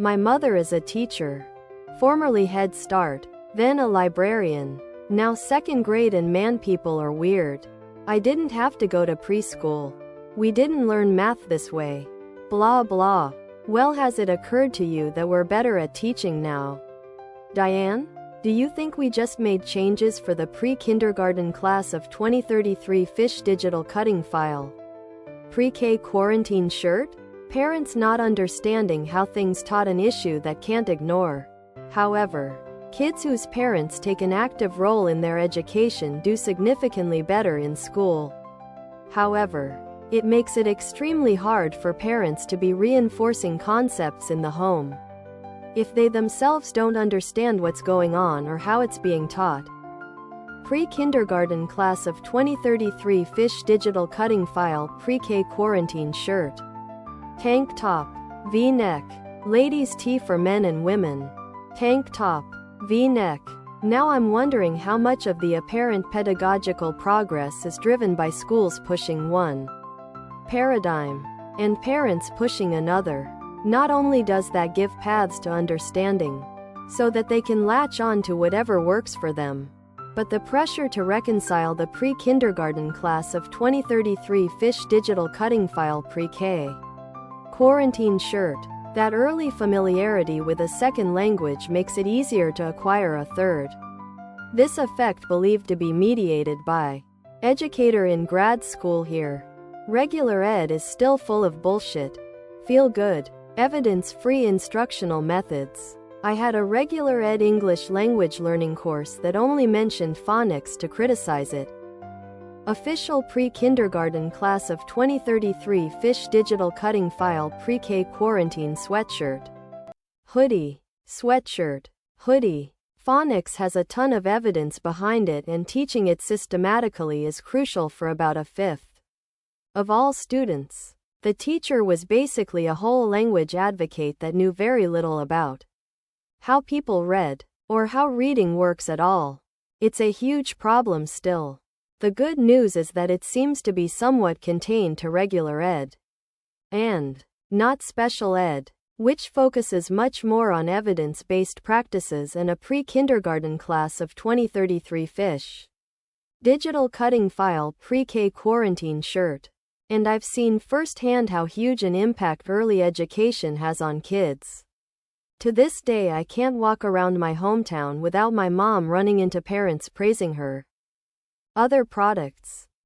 My mother is a teacher. Formerly Head Start, then a librarian. Now second grade, and man, people are weird. I didn't have to go to preschool. We didn't learn math this way. Blah blah. Well, has it occurred to you that we're better at teaching now? Diane? Do you think we just made changes for the pre-kindergarten class of 2033 fish digital cutting file? Pre-K quarantine shirt? Parents not understanding how things taught an issue that can't ignore. However, kids whose parents take an active role in their education do significantly better in school. However, it makes it extremely hard for parents to be reinforcing concepts in the home if they themselves don't understand what's going on or how it's being taught. Pre-kindergarten class of 2033 fish digital cutting file pre-K quarantine shirt. Tank top, V-neck. Ladies' tee for men and women. Tank top, V-neck. Now I'm wondering how much of the apparent pedagogical progress is driven by schools pushing one paradigm and parents pushing another. Not only does that give paths to understanding, so that they can latch on to whatever works for them, but the pressure to reconcile the pre-kindergarten class of 2033 fish digital cutting file pre-K quarantine shirt. That early familiarity with a second language makes it easier to acquire a third. This effect believed to be mediated by educator in grad school here. Regular ed is still full of bullshit. Feel good, evidence-free instructional methods. I had a regular ed English language learning course that only mentioned phonics to criticize it. Official pre-kindergarten class of 2033 fish digital cutting file pre-K quarantine sweatshirt. Hoodie. Sweatshirt. Hoodie. Phonics has a ton of evidence behind it, and teaching it systematically is crucial for about a fifth of all students. The teacher was basically a whole language advocate that knew very little about how people read, or how reading works at all. It's a huge problem still. The good news is that it seems to be somewhat contained to regular ed, and not special ed, which focuses much more on evidence-based practices, and a pre-kindergarten class of 2033 fish digital cutting file pre-K quarantine shirt. And I've seen firsthand how huge an impact early education has on kids. To this day, I can't walk around my hometown without my mom running into parents praising her other products.